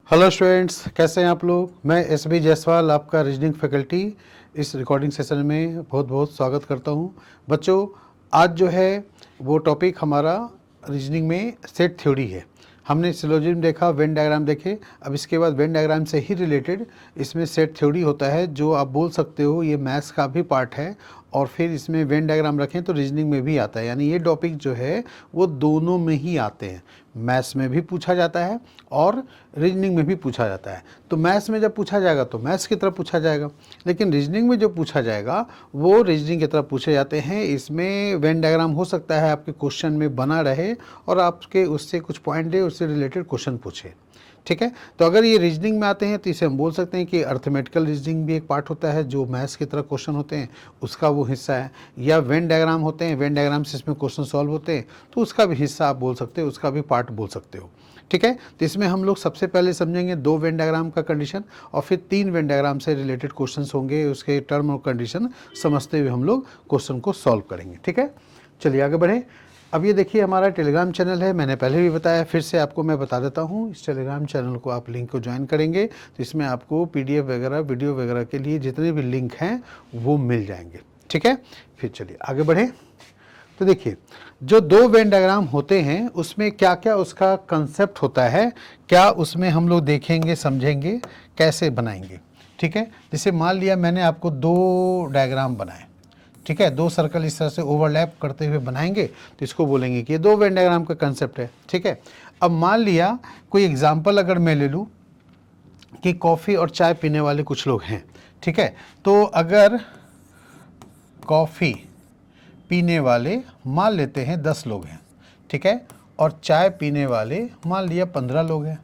Hello students, कैसे हैं आप लोग। मैं एस.बी. जायसवाल, आपका रीजनिंग फैकल्टी, इस रिकॉर्डिंग सेशन में बहुत बहुत स्वागत करता हूं। बच्चों, आज जो है वो टॉपिक हमारा रीजनिंग में सेट थ्योरी है। हमने सिलोजिज्म देखा, वेन डायग्राम देखे। अब इसके बाद वेन डायग्राम से ही रिलेटेड इसमें सेट थ्योरी होता है, जो आप बोल सकते हो ये मैथ्स का भी पार्ट है। और फिर इसमें वेन डायग्राम रखें तो रीजनिंग में भी आता है, यानी ये टॉपिक जो है वो दोनों में ही आते हैं। मैथ्स में भी पूछा जाता है और रीजनिंग में भी पूछा जाता है। तो मैथ्स में जब पूछा जाएगा तो मैथ्स की तरफ पूछा जाएगा, लेकिन रीजनिंग में जो पूछा जाएगा वो रीजनिंग की तरफ पूछे जाते हैं। इसमें वेन डायग्राम हो सकता है आपके क्वेश्चन में बना रहे और आपके उससे कुछ पॉइंट दे, उससे रिलेटेड क्वेश्चन पूछे। ठीक है, तो अगर ये रीजनिंग में आते हैं तो इसे हम बोल सकते हैं कि अर्थमेटिकल रीजनिंग भी एक पार्ट होता है, जो मैथ्स की तरह क्वेश्चन होते हैं उसका वो हिस्सा है। या वेन डायग्राम होते हैं, वेन डायग्राम से इसमें क्वेश्चन सॉल्व होते हैं, तो उसका भी हिस्सा आप बोल सकते हो, उसका भी पार्ट बोल सकते हो। ठीक है, तो इसमें हम लोग सबसे पहले समझेंगे 2 वेन डायग्राम का कंडीशन, और फिर 3 वेन डायग्राम से रिलेटेड क्वेश्चंस होंगे, उसके टर्म और कंडीशन समझते हुए हम लोग क्वेश्चन को सॉल्व करेंगे। ठीक है, चलिए आगे बढ़ें। अब ये देखिए हमारा टेलीग्राम चैनल है, मैंने पहले भी बताया, फिर से आपको मैं बता देता हूँ। इस टेलीग्राम चैनल को आप लिंक को ज्वाइन करेंगे तो इसमें आपको PDF वगैरह, वीडियो वगैरह के लिए जितने भी लिंक हैं वो मिल जाएंगे। ठीक है, फिर चलिए आगे बढ़ें। तो देखिए, जो 2 वेन डायग्राम होते हैं उसमें क्या क्या उसका कंसेप्ट होता है, क्या उसमें हम लोग देखेंगे, समझेंगे, कैसे बनाएंगे। ठीक है, जैसे मान लिया मैंने आपको 2 डायग्राम बनाए। ठीक है, 2 सर्कल इस तरह से ओवरलैप करते हुए बनाएंगे तो इसको बोलेंगे कि ये 2 वेन डायग्राम का कंसेप्ट है। ठीक है, अब मान लिया कोई एग्जांपल अगर मैं ले लूँ कि कॉफ़ी और चाय पीने वाले कुछ लोग हैं। ठीक है, तो अगर कॉफ़ी पीने वाले मान लेते हैं 10 लोग हैं, ठीक है, और चाय पीने वाले मान लिया 15 लोग हैं।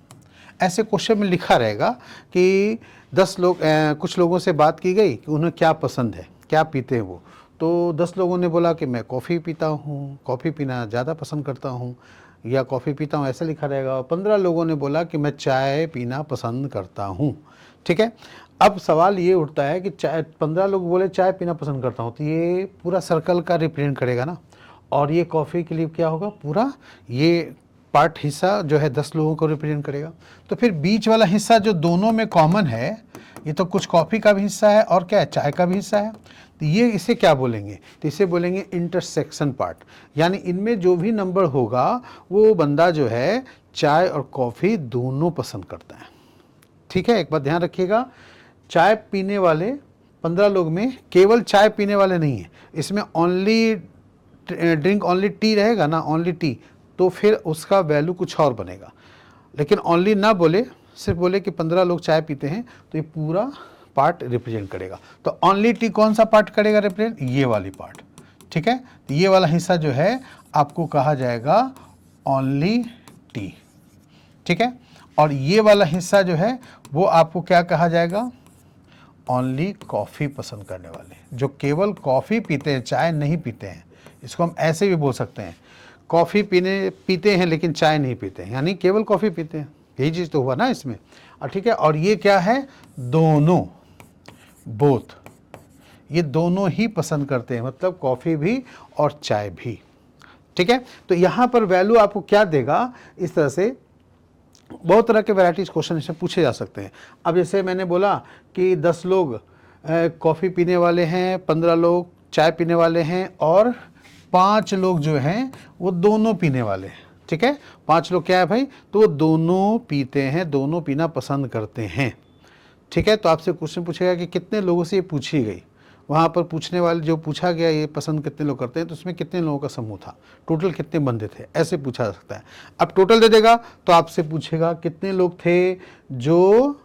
ऐसे क्वेश्चन में लिखा रहेगा कि 10 लोग, कुछ लोगों से बात की गई कि उन्हें क्या पसंद है, क्या पीते हैं वो। तो 10 लोगों ने बोला कि मैं कॉफ़ी पीता हूँ, कॉफ़ी पीना ज़्यादा पसंद करता हूँ, या कॉफ़ी पीता हूँ, ऐसा लिखा रहेगा। 15 लोगों ने बोला कि मैं चाय पीना पसंद करता हूँ। ठीक है, अब सवाल ये उठता है कि चाय, 15 लोग बोले चाय पीना पसंद करता हूँ, तो ये पूरा सर्कल का रिप्रेजेंट करेगा ना, और ये कॉफ़ी के लिए क्या होगा, पूरा ये पार्ट हिस्सा जो है 10 लोगों को रिप्रेजेंट करेगा। तो फिर बीच वाला हिस्सा जो दोनों में कॉमन है, ये तो कुछ कॉफ़ी का भी हिस्सा है और क्या है, चाय का भी हिस्सा है। तो ये इसे क्या बोलेंगे, तो इसे बोलेंगे इंटरसेक्शन पार्ट। यानी इनमें जो भी नंबर होगा वो बंदा जो है चाय और कॉफ़ी दोनों पसंद करता है। ठीक है, एक बात ध्यान रखिएगा, चाय पीने वाले 15 लोग में केवल चाय पीने वाले नहीं है, इसमें ओनली ड्रिंक, ओनली टी रहेगा ना, ओनली टी, तो फिर उसका वैल्यू कुछ और बनेगा। लेकिन ओनली ना बोले, सिर्फ बोले कि 15 लोग चाय पीते हैं, तो ये पूरा पार्ट रिप्रेजेंट करेगा। तो ओनली टी कौन सा पार्ट करेगा रिप्रेजेंट, ये वाली पार्ट। ठीक है, तो ये वाला हिस्सा जो है आपको कहा जाएगा ओनली टी। ठीक है, और ये वाला हिस्सा जो है वो आपको क्या कहा जाएगा, ओनली कॉफ़ी पसंद करने वाले, जो केवल कॉफ़ी पीते हैं, चाय नहीं पीते हैं। इसको हम ऐसे भी बोल सकते हैं, कॉफ़ी पीते हैं लेकिन चाय नहीं पीते हैं, यानी केवल कॉफ़ी पीते हैं। यही चीज़ तो हुआ ना इसमें। और ठीक है, और ये क्या है, दोनों, बोथ, ये दोनों ही पसंद करते हैं, मतलब कॉफ़ी भी और चाय भी। ठीक है, तो यहाँ पर वैल्यू आपको क्या देगा, इस तरह से बहुत तरह के वैराइटीज क्वेश्चन इसमें पूछे जा सकते हैं। अब जैसे मैंने बोला कि 10 लोग कॉफ़ी पीने वाले हैं, 15 लोग चाय पीने वाले हैं, और 5 लोग जो हैं वो दोनों पीने वाले हैं। ठीक है, 5 लोग क्या है भाई, तो वो दोनों पीते हैं, दोनों पीना पसंद करते हैं। ठीक है, तो आपसे क्वेश्चन पूछेगा कि कितने लोगों से ये पूछी गई, वहाँ पर पूछने वाले जो पूछा गया ये पसंद कितने लोग करते हैं, तो उसमें कितने लोगों का समूह था, टोटल कितने बंदे थे, ऐसे पूछा जा सकता है। अब टोटल दे देगा तो आपसे पूछेगा कितने लोग थे जो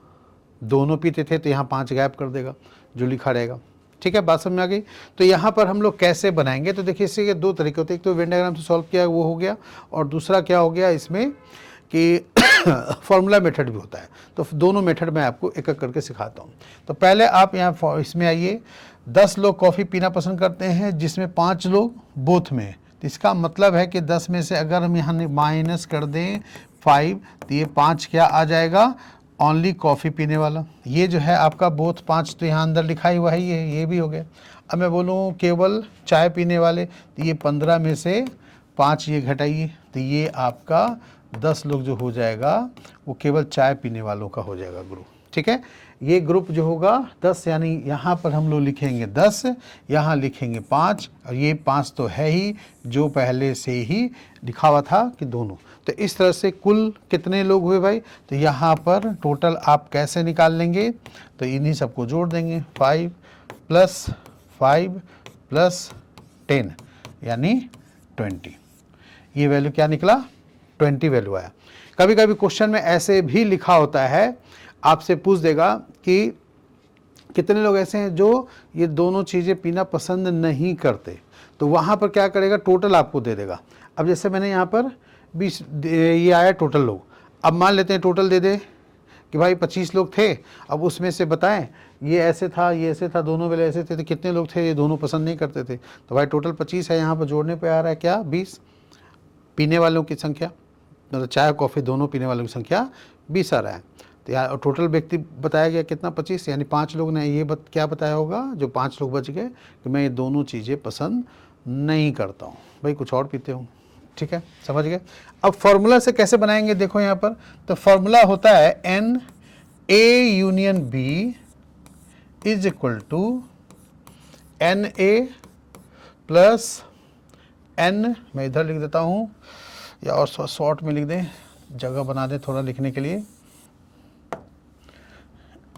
दोनों पीते थे, तो यहाँ 5 गायब कर देगा जो लिखा रहेगा। ठीक है, बात समझ में आ गई। तो यहाँ पर हम लोग कैसे बनाएंगे, तो देखिए इसके 2 तरीके होते हैं, एक तो वेन डायग्राम से सॉल्व किया वो हो गया, और दूसरा क्या हो गया इसमें कि फॉर्मूला मेथड भी होता है। तो दोनों मेथड मैं आपको एक एक करके सिखाता हूँ। तो पहले आप यहाँ इसमें आइए, 10 लोग कॉफ़ी पीना पसंद करते हैं जिसमें 5 लोग बोथ में, तो इसका मतलब है कि 10 में से अगर हम यहाँ माइनस कर दें 5, तो ये 5 क्या आ जाएगा, ओनली कॉफ़ी पीने वाला। ये जो है आपका बोथ 5 तो यहाँ अंदर लिखा ही हुआ है, ये भी हो गया। अब मैं बोलूँ केवल चाय पीने वाले, तो ये 15 में से 5 ये घटाइए, तो ये आपका 10 लोग जो हो जाएगा वो केवल चाय पीने वालों का हो जाएगा ग्रुप। ठीक है, ये ग्रुप जो होगा 10, यानी यहाँ पर हम लोग लिखेंगे 10, यहाँ लिखेंगे 5, और ये 5 तो है ही जो पहले से ही लिखा हुआ था कि दोनों। तो इस तरह से कुल कितने लोग हुए भाई, तो यहाँ पर टोटल आप कैसे निकाल लेंगे, तो इन्हीं सबको जोड़ देंगे, 5 + 5 + 10 यानी 20। ये वैल्यू क्या निकला, 20 वैल्यू आया। कभी कभी क्वेश्चन में ऐसे भी लिखा होता है, आपसे पूछ देगा कि कितने लोग ऐसे हैं जो ये दोनों चीज़ें पीना पसंद नहीं करते, तो वहाँ पर क्या करेगा, टोटल आपको दे देगा। अब जैसे मैंने यहाँ पर 20 ये आया टोटल लोग, अब मान लेते हैं टोटल दे दे कि भाई 25 लोग थे, अब उसमें से बताएं ये ऐसे था ये ऐसे था, दोनों वाले ऐसे थे, तो कितने लोग थे, ये दोनों पसंद नहीं करते थे, तो भाई टोटल 25 है, यहाँ पर जोड़ने पे आ रहा है क्या, 20। पीने वालों की संख्या, मतलब चाय कॉफ़ी दोनों पीने वालों की संख्या 20 आ रहा है। तो यार टोटल व्यक्ति बताया गया कितना, 25, यानी 5 लोग ने ये क्या बताया होगा, जो 5 लोग बच गए कि मैं ये दोनों चीज़ें पसंद नहीं करता हूँ, भाई कुछ और पीते हूँ। ठीक है, समझ गए। अब फॉर्मूला से कैसे बनाएंगे, देखो यहाँ पर, तो फॉर्मूला होता है NA union B is equal to NA plus N, मैं इधर लिख देता हूँ या और शॉर्ट में लिख दें, जगह बना दें थोड़ा लिखने के लिए,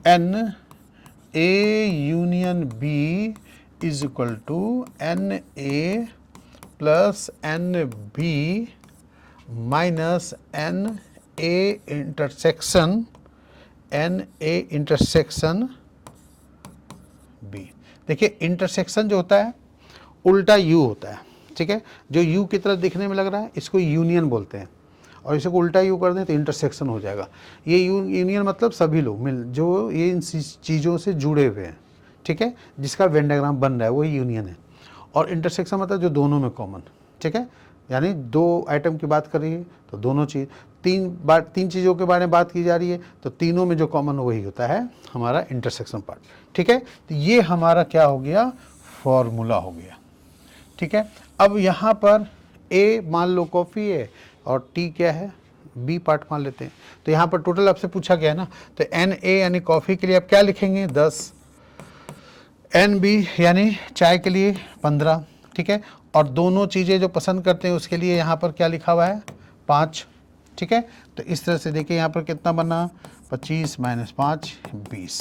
NA union B is equal to NA plus NB minus NA intersection B। देखिए इंटरसेक्शन जो होता है उल्टा U होता है, ठीक है, जो U की तरह दिखने में लग रहा है इसको यूनियन बोलते हैं, और इसको उल्टा U कर दें तो इंटरसेक्शन हो जाएगा। ये यूनियन मतलब सभी लोग मिल जो ये इन चीज़ों से जुड़े हुए हैं, ठीक है, जिसका वेन डायग्राम बन रहा है वही यूनियन है। और इंटरसेक्शन मतलब जो दोनों में कॉमन, ठीक है, यानी दो आइटम की बात कर रही है तो दोनों चीज़, तीन चीज़ों के बारे में बात की जा रही है तो तीनों में जो कॉमन वही होता है हमारा इंटरसेक्शन पार्ट। ठीक है, तो ये हमारा क्या हो गया, फॉर्मूला हो गया। ठीक है, अब यहाँ पर A मान लो कॉफ़ी है और T क्या है, B पार्ट मान लेते हैं। तो यहाँ पर टोटल आपसे पूछा गया है ना, तो NA यानी कॉफ़ी के लिए आप क्या लिखेंगे 10, NB यानी चाय के लिए 15, ठीक है, और दोनों चीज़ें जो पसंद करते हैं उसके लिए यहाँ पर क्या लिखा हुआ है 5। ठीक है, तो इस तरह से देखिए यहाँ पर कितना बना, 25 - 5 20,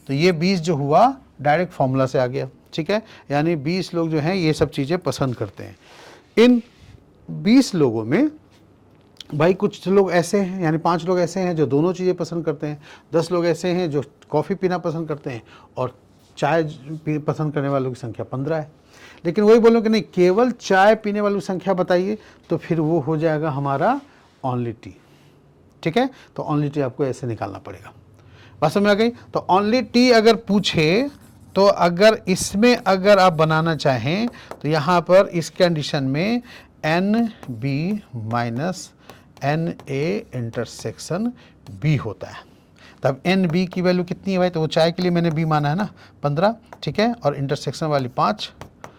तो ये 20 जो हुआ डायरेक्ट फॉर्मूला से आ गया। ठीक है, यानी 20 लोग जो हैं ये सब चीज़ें पसंद करते हैं। इन 20 लोगों में भाई कुछ लोग ऐसे हैं, यानी 5 लोग ऐसे हैं जो दोनों चीज़ें पसंद करते हैं, 10 लोग ऐसे हैं जो कॉफ़ी पीना पसंद करते हैं, और चाय पसंद करने वालों की संख्या 15 है। लेकिन वही बोलो कि नहीं केवल चाय पीने वालों की संख्या बताइए, तो फिर वो हो जाएगा हमारा ओनली टी। ठीक है, तो ओनली टी आपको ऐसे निकालना पड़ेगा। बात समझ में आ गई। तो ओनली टी अगर पूछे तो अगर इसमें अगर आप बनाना चाहें तो यहाँ पर इस कंडीशन में NB minus NA intersection B होता है। तब NB की वैल्यू कितनी है भाई, तो वो चाय के लिए मैंने B माना है ना 15, ठीक है, और इंटरसेक्शन वाली 5,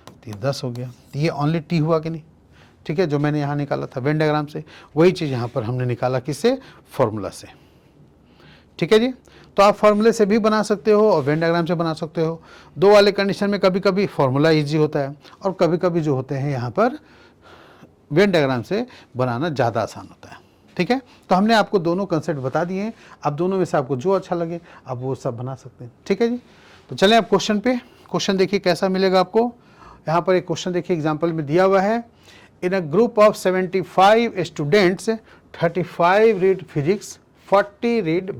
तो ये 10 हो गया। तो ये ओनली टी हुआ कि नहीं, ठीक है, जो मैंने यहाँ निकाला था वेन डायग्राम से, वही चीज़ यहाँ पर हमने निकाला किससे, फॉर्मूला से। ठीक है जी, तो आप फॉर्मूले से भी बना सकते हो और वेन डायग्राम से बना सकते हो। दो वाले कंडीशन में कभी कभी फॉर्मूला इजी होता है और कभी कभी जो होते हैं यहाँ पर वेन डायग्राम से बनाना ज़्यादा आसान होता है। ठीक है, तो हमने आपको दोनों कंसेप्ट बता दिए हैं, आप दोनों में से आपको जो अच्छा लगे आप वो सब बना सकते हैं। ठीक है जी, तो चलें आप क्वेश्चन पे। क्वेश्चन देखिए कैसा मिलेगा आपको। यहाँ पर एक क्वेश्चन देखिए एग्जाम्पल में दिया हुआ है, in a group of 75 students 35 read physics, 40 read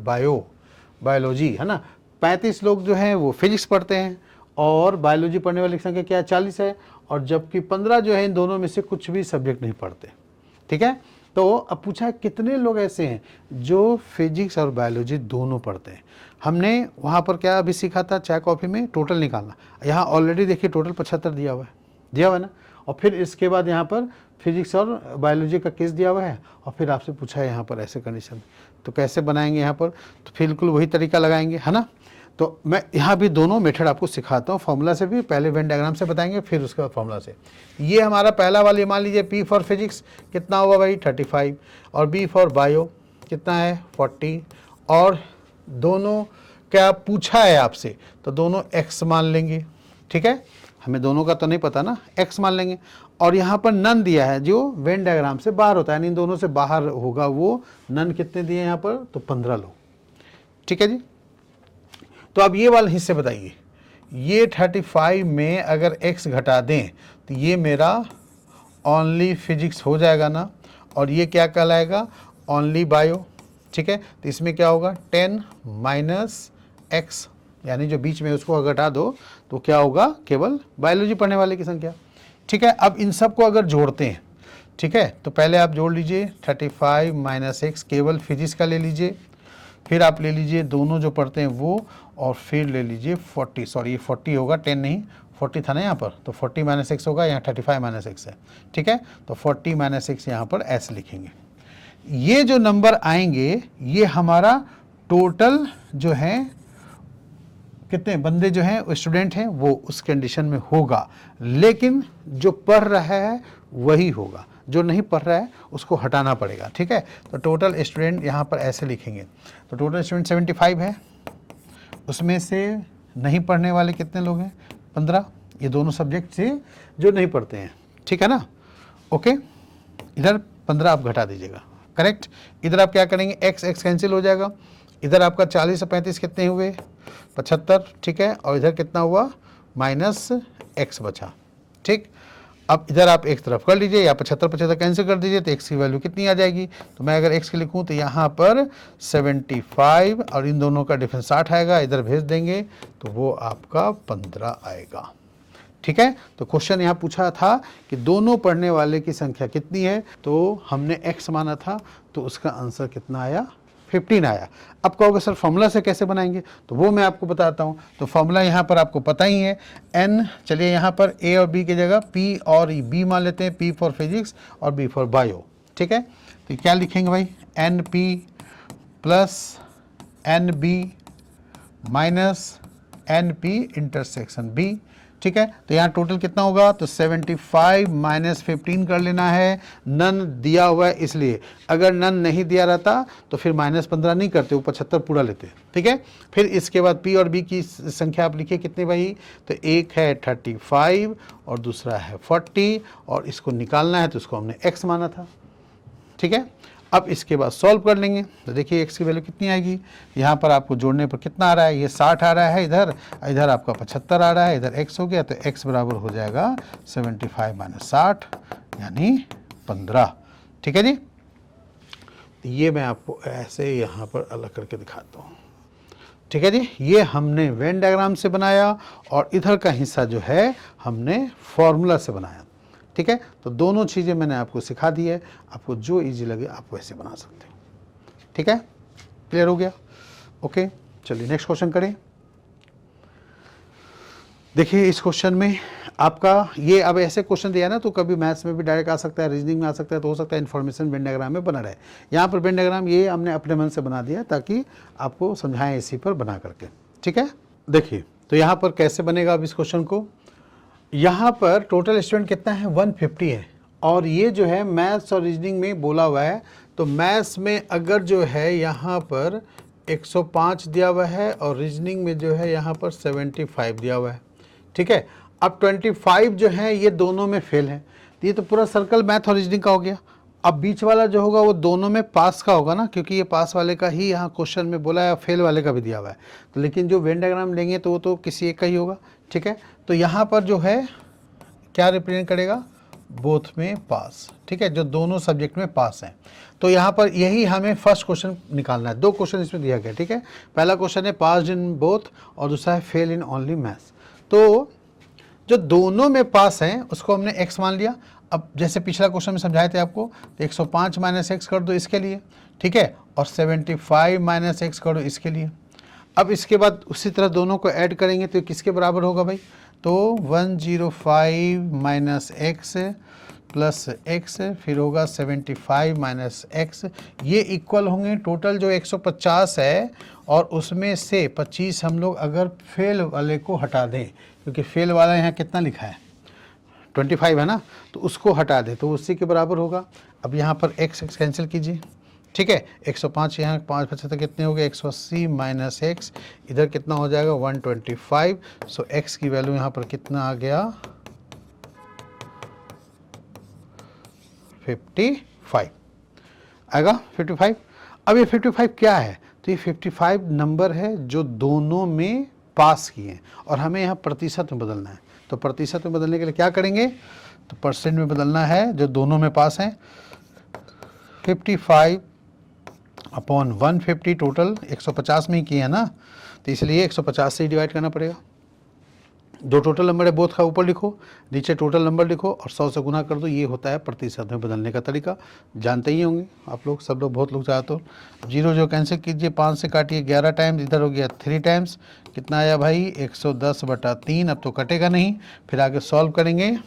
biology, है ना। 35 लोग जो हैं वो फिजिक्स पढ़ते हैं और बायोलॉजी पढ़ने वाली संख्या क्या है 40 है, और जबकि 15 जो है इन दोनों में से कुछ भी सब्जेक्ट नहीं पढ़ते। ठीक है, तो अब पूछा है कितने लोग ऐसे हैं जो फिजिक्स और बायोलॉजी दोनों पढ़ते हैं। हमने वहाँ पर क्या अभी सीखा था, चाय कॉफ़ी में टोटल निकालना। यहाँ ऑलरेडी देखिए टोटल 75 दिया हुआ है ना, और फिर इसके बाद यहाँ पर फिजिक्स और बायोलॉजी का केस दिया हुआ है, और फिर आपसे पूछा है यहाँ पर ऐसे कंडीशन, तो कैसे बनाएंगे यहाँ पर, तो बिल्कुल वही तरीका लगाएंगे, है ना। तो मैं यहाँ भी दोनों मेथड आपको सिखाता हूँ, फॉर्मूला से भी, पहले वेन डायग्राम से बताएंगे फिर उसके बाद फॉर्मूला से। ये हमारा पहला वाली मान लीजिए P फॉर फिजिक्स कितना हुआ भाई 35, और B फॉर बायो कितना है 40, और दोनों क्या पूछा है आपसे, तो दोनों x मान लेंगे, ठीक है, हमें दोनों का तो नहीं पता ना, x मान लेंगे। और यहाँ पर नन दिया है जो वेन डायग्राम से बाहर होता है, यानी इन दोनों से बाहर होगा वो नन कितने दिए यहाँ पर, तो 15 लो, ठीक है जी। तो अब ये वाले हिस्से बताइए, ये 35 में अगर x घटा दें तो ये मेरा ओनली फिजिक्स हो जाएगा ना, और ये क्या कहलाएगा ओनली बायो, ठीक है। तो इसमें क्या होगा 10 माइनस x, यानी जो बीच में उसको घटा दो तो क्या होगा केवल बायोलॉजी पढ़ने वाले की संख्या, ठीक है। अब इन सब को अगर जोड़ते हैं, ठीक है, तो पहले आप जोड़ लीजिए 35 माइनस x केवल फिजिक्स का ले लीजिए, फिर आप ले लीजिए दोनों जो पढ़ते हैं वो, और फिर ले लीजिए 40, सॉरी ये 40 होगा 10 नहीं 40 था ना यहाँ पर, तो 40 माइनस एक्स होगा, यहाँ 35 माइनस एक्स है, ठीक है। तो 40 माइनस एक्स यहाँ पर ऐसे लिखेंगे। ये जो नंबर आएंगे ये हमारा टोटल जो है कितने बंदे जो हैं स्टूडेंट हैं वो उस कंडीशन में होगा, लेकिन जो पढ़ रहा है वही होगा, जो नहीं पढ़ रहा है उसको हटाना पड़ेगा, ठीक है। तो टोटल स्टूडेंट यहाँ पर ऐसे लिखेंगे, तो टोटल स्टूडेंट 75 है, उसमें से नहीं पढ़ने वाले कितने लोग हैं 15, ये दोनों सब्जेक्ट से जो नहीं पढ़ते हैं, ठीक है ना, ओके। इधर 15 आप घटा दीजिएगा, करेक्ट। इधर आप क्या करेंगे x x कैंसिल हो जाएगा, इधर आपका 40 से 35 कितने हुए 75, ठीक है, और इधर कितना हुआ माइनस x बचा, ठीक। अब इधर आप एक तरफ कर लीजिए, या 75 कैंसिल कर दीजिए, तो x की वैल्यू कितनी आ जाएगी, तो मैं अगर x की लिखूं तो यहाँ पर 75 और इन दोनों का डिफरेंस 60 आएगा, इधर भेज देंगे तो वो आपका 15 आएगा, ठीक है। तो क्वेश्चन यहाँ पूछा था कि दोनों पढ़ने वाले की संख्या कितनी है, तो हमने x माना था, तो उसका आंसर कितना आया 15 आया। अब कहोगे सर फॉर्मूला से कैसे बनाएंगे, तो वो मैं आपको बताता हूँ। तो फॉर्मूला यहाँ पर आपको पता ही है n, चलिए यहाँ पर a और b की जगह p और b मान लेते हैं, p फॉर फिजिक्स और b फॉर बायो, ठीक है। तो क्या लिखेंगे भाई np plus nb minus np intersection b, ठीक है। तो यहाँ टोटल कितना होगा, तो 75 माइनस 15 कर लेना है, नन दिया हुआ है इसलिए, अगर नन नहीं दिया रहता तो फिर माइनस 15 नहीं करते, वो 75 पूरा लेते, ठीक है। फिर इसके बाद p और b की संख्या आप लिखिए कितने भाई, तो एक है 35 और दूसरा है 40, और इसको निकालना है तो इसको हमने x माना था, ठीक है। अब इसके बाद सॉल्व कर लेंगे, तो देखिए x की वैल्यू कितनी आएगी, यहाँ पर आपको जोड़ने पर कितना आ रहा है, ये 60 आ रहा है, इधर इधर आपका 75 आ रहा है, इधर x हो गया, तो x बराबर हो जाएगा 75 माइनस 60 यानी 15, ठीक है जी। तो ये मैं आपको ऐसे यहाँ पर अलग करके दिखाता हूँ, ठीक है जी। ये हमने वेन डायग्राम से बनाया और इधर का हिस्सा जो है हमने फॉर्मूला से बनाया, ठीक है। तो दोनों चीज़ें मैंने आपको सिखा दी है, आपको जो इजी लगे आप वैसे बना सकते हो, ठीक है, क्लियर हो गया, ओके। चलिए नेक्स्ट क्वेश्चन करें। देखिए इस क्वेश्चन में आपका ये अब ऐसे क्वेश्चन दिया ना, तो कभी मैथ्स में भी डायरेक्ट आ सकता है, रीजनिंग में आ सकता है, तो हो सकता है इन्फॉर्मेशन वेन डायग्राम में बना रहे। यहाँ पर वेन डायग्राम ये हमने अपने मन से बना दिया ताकि आपको समझाएं इसी पर बना करके, ठीक है। देखिए तो यहाँ पर कैसे बनेगा अब इस क्वेश्चन को, यहाँ पर टोटल स्टूडेंट कितना है 150 है, और ये जो है मैथ्स और रीजनिंग में बोला हुआ है, तो मैथ्स में अगर जो है यहाँ पर 105 दिया हुआ है और रीजनिंग में जो है यहाँ पर 75 दिया हुआ है, ठीक है। अब 25 जो है ये दोनों में फेल है, तो ये तो पूरा सर्कल मैथ और रीजनिंग का हो गया। अब बीच वाला जो होगा वो दोनों में पास का होगा ना, क्योंकि ये पास वाले का ही यहाँ क्वेश्चन में बोला है, फेल वाले का भी दिया हुआ है, तो लेकिन जो वेन डायग्राम लेंगे तो वो तो किसी एक का ही होगा, ठीक है। तो यहाँ पर जो है क्या रिप्रेजेंट करेगा, बोथ में पास, ठीक है, जो दोनों सब्जेक्ट में पास हैं। तो यहाँ पर यही हमें फर्स्ट क्वेश्चन निकालना है, दो क्वेश्चन इसमें दिया गया, ठीक है। पहला क्वेश्चन है पास इन बोथ और दूसरा है फेल इन ओनली मैथ्स। तो जो दोनों में पास हैं उसको हमने x मान लिया। अब जैसे पिछला क्वेश्चन में समझाए थे आपको, तो 105 माइनस एक्स कर दो इसके लिए, ठीक है, और 75 माइनस एक्स कर दो इसके लिए। अब इसके बाद उसी तरह दोनों को ऐड करेंगे तो किसके बराबर होगा भाई, तो 105 माइनस एक्स प्लस एक्स, फिर होगा 75 माइनस एक्स, ये इक्वल होंगे टोटल जो 150 है और उसमें से 25 हम लोग अगर फेल वाले को हटा दें, क्योंकि फेल वाला यहाँ कितना लिखा है 25 है ना, तो उसको हटा दें तो उसी के बराबर होगा। अब यहाँ पर x कैंसिल कीजिए, ठीक है। 105 यहाँ 5 75 कितने हो गए 180 माइनस x, इधर कितना हो जाएगा 125। सो x की वैल्यू यहाँ पर कितना आ गया 55 आएगा 55। अब ये 55 क्या है, तो ये 55 नंबर है जो दोनों में पास किए हैं और हमें यहाँ प्रतिशत में बदलना है। तो प्रतिशत में बदलने के लिए क्या करेंगे, तो परसेंट में बदलना है जो दोनों में पास हैं। 55 अपॉन 150 टोटल 150 में ही किए हैं ना, तो इसलिए 150 से ही डिवाइड करना पड़ेगा। दो टोटल नंबर है, बोथ का ऊपर लिखो, नीचे टोटल नंबर लिखो और 100 से गुना कर दो। ये होता है प्रतिशत में बदलने का तरीका, जानते ही होंगे आप लोग, सब लोग, बहुत लोग चाहते हो। जीरो जो कैंसिल कीजिए, 5 से काटिए 11 टाइम्स, इधर हो गया 3 टाइम्स, कितना आया भाई 110/3। अब तो कटेगा नहीं, फिर आगे सॉल्व करेंगे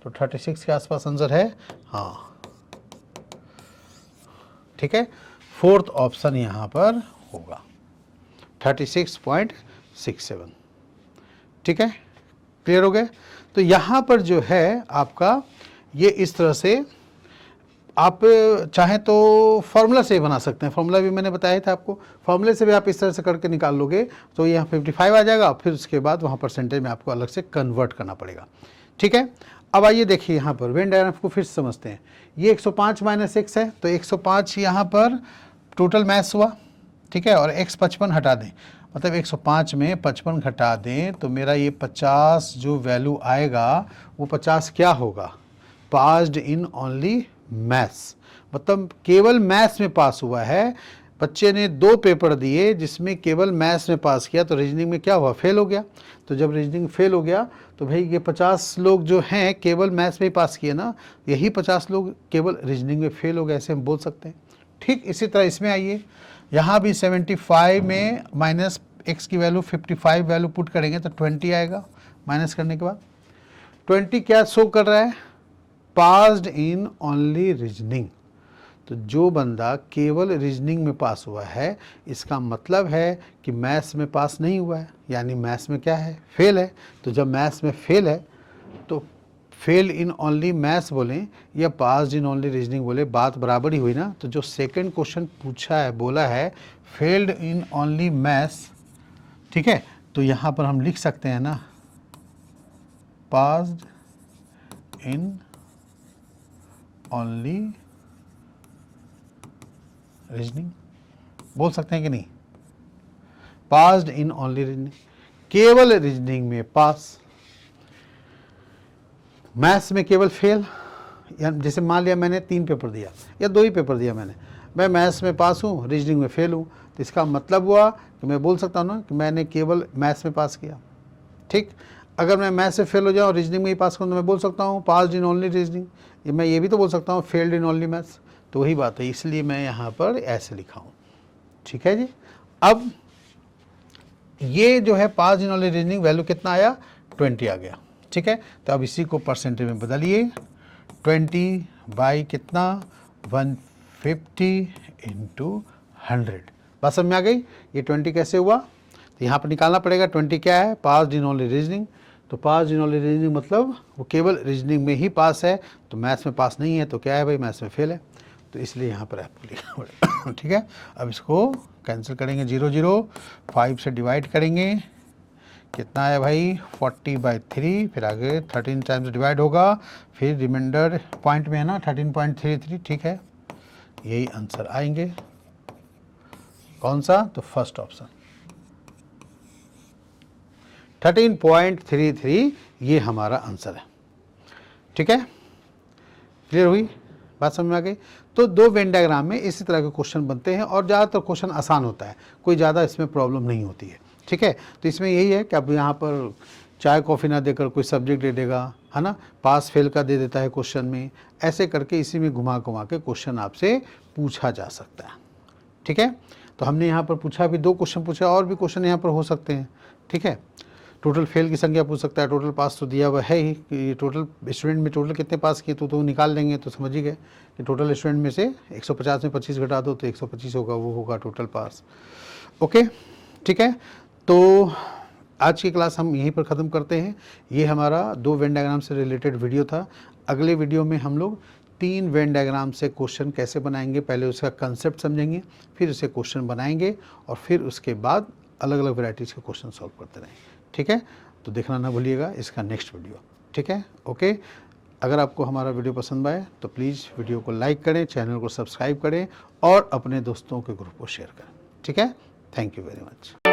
तो 36 के आसपास आंसर है, हाँ ठीक है। फोर्थ ऑप्शन यहाँ पर होगा 36.67, ठीक है, क्लियर हो गए। तो यहाँ पर जो है आपका ये इस तरह से आप चाहें तो फॉर्मूला से बना सकते हैं, फॉर्मूला भी मैंने बताया था आपको, फॉर्मूले से भी आप इस तरह से करके निकाल लोगे तो यहाँ 55 आ जाएगा। फिर उसके बाद वहाँ परसेंटेज में आपको अलग से कन्वर्ट करना पड़ेगा, ठीक है। अब आइए देखिए यहाँ पर वेन डायग्राम को फिर से समझते हैं। ये 105 माइनस x है, तो 105 यहाँ पर टोटल मैथ्स हुआ, ठीक है, और x 55 हटा दें, मतलब 105 में 55 घटा दें तो मेरा ये 50 जो वैल्यू आएगा वो 50 क्या होगा, पास्ड इन ओनली मैथ्स, मतलब केवल मैथ्स में पास हुआ है। बच्चे ने 2 पेपर दिए जिसमें केवल मैथ्स में पास किया, तो रीजनिंग में क्या हुआ, फेल हो गया। तो जब रीजनिंग फेल हो गया तो भाई ये 50 लोग जो हैं केवल मैथ्स में ही पास किए ना, यही 50 लोग केवल रीजनिंग में फेल हो गए, ऐसे हम बोल सकते हैं। ठीक इसी तरह इसमें आइए, यहाँ भी 75 में माइनस x की वैल्यू 55 वैल्यू पुट करेंगे तो 20 आएगा, माइनस करने के बाद 20 क्या शो कर रहा है, पास्ड इन ओनली रीजनिंग। तो जो बंदा केवल रीजनिंग में पास हुआ है, इसका मतलब है कि मैथ्स में पास नहीं हुआ है, यानी मैथ्स में क्या है, फेल है। तो जब मैथ्स में फेल है तो फेल इन ओनली मैथ्स बोलें या पास्ड इन ओनली रीजनिंग बोले, बात बराबर ही हुई ना। तो जो सेकंड क्वेश्चन पूछा है, बोला है फेल्ड इन ओनली मैथ्स, ठीक है, तो यहाँ पर हम लिख सकते हैं ना पास्ड इन ओनली रीजनिंग, बोल सकते हैं कि नहीं, पास्ड इन ओनली रीजनिंग, केवल रीजनिंग में पास, मैथ्स में केवल फेल। या जैसे मान लिया मैंने 3 पेपर दिया या 2 ही पेपर दिया मैंने, मैं मैथ्स में पास हूँ, रीजनिंग में फेल हूँ, तो इसका मतलब हुआ कि मैं बोल सकता हूँ ना कि मैंने केवल मैथ्स में पास किया। ठीक, अगर मैं मैथ्स से फेल हो जाऊँ और रीजनिंग में ही पास करूँ तो मैं बोल सकता हूँ पास्ड इन ओनली रीजनिंग, मैं ये भी तो बोल सकता हूँ फेल्ड इन ओनली मैथ्स। तो वही बात है, इसलिए मैं यहाँ पर ऐसे लिखा हूँ, ठीक है जी। अब ये जो है passed in only reasoning value कितना आया, 20 आ गया, ठीक है। तो अब इसी को परसेंटेज में बदलिए, 20 बाई कितना 150 इंटू 100, बात समझ में आ गई। ये 20 कैसे हुआ, तो यहाँ पर निकालना पड़ेगा 20 क्या है, पास्ड इन ओनली रीजनिंग। तो पास्ड इन ओनली रीजनिंग मतलब वो केवल रीजनिंग में ही पास है, तो मैथ्स में पास नहीं है, तो क्या है भाई, मैथ्स में फेल है, तो इसलिए यहाँ पर आपको लिखना पड़ेगा, ठीक है। अब इसको कैंसिल करेंगे, 0 0 5 से डिवाइड करेंगे, कितना है भाई 40/3, फिर आगे 13 टाइम्स डिवाइड होगा, फिर रिमाइंडर पॉइंट में है ना 13.33, ठीक है, यही आंसर आएंगे। कौन सा, तो फर्स्ट ऑप्शन 13.33 ये हमारा आंसर है, ठीक है, क्लियर हुई बात, समझ में आ गई। तो 2 वेन डायग्राम में इसी तरह के क्वेश्चन बनते हैं और ज़्यादातर क्वेश्चन आसान होता है, कोई ज़्यादा इसमें प्रॉब्लम नहीं होती है, ठीक है। तो इसमें यही है कि अब यहाँ पर चाय कॉफ़ी ना देकर कोई सब्जेक्ट दे देगा, है ना, पास फेल का दे देता है क्वेश्चन में, ऐसे करके इसी में घुमा घुमा के क्वेश्चन आपसे पूछा जा सकता है, ठीक है। तो हमने यहाँ पर पूछा भी 2 क्वेश्चन पूछा, और भी क्वेश्चन यहाँ पर हो सकते हैं, ठीक है। टोटल फेल की संख्या पूछ सकता है, टोटल पास तो दिया हुआ है ही कि टोटल स्टूडेंट में टोटल कितने पास किए तो निकाल देंगे, तो समझ ही गए कि टोटल स्टूडेंट में से 150 में 25 घटा दो तो 125 होगा, वो होगा टोटल पास। ओके, ठीक है। तो आज की क्लास हम यहीं पर ख़त्म करते हैं। ये हमारा 2 वेन डायग्राम से रिलेटेड वीडियो था। अगले वीडियो में हम लोग 3 वेन डायग्राम से क्वेश्चन कैसे बनाएंगे, पहले उसका कंसेप्ट समझेंगे, फिर उसे क्वेश्चन बनाएंगे और फिर उसके बाद अलग अलग वैरायटीज़ के क्वेश्चन सॉल्व करते रहेंगे। ठीक है, तो देखना ना भूलिएगा इसका नेक्स्ट वीडियो। ठीक है, ओके। अगर आपको हमारा वीडियो पसंद आए तो प्लीज़ वीडियो को लाइक करें, चैनल को सब्सक्राइब करें और अपने दोस्तों के ग्रुप को शेयर करें। ठीक है, थैंक यू वेरी मच।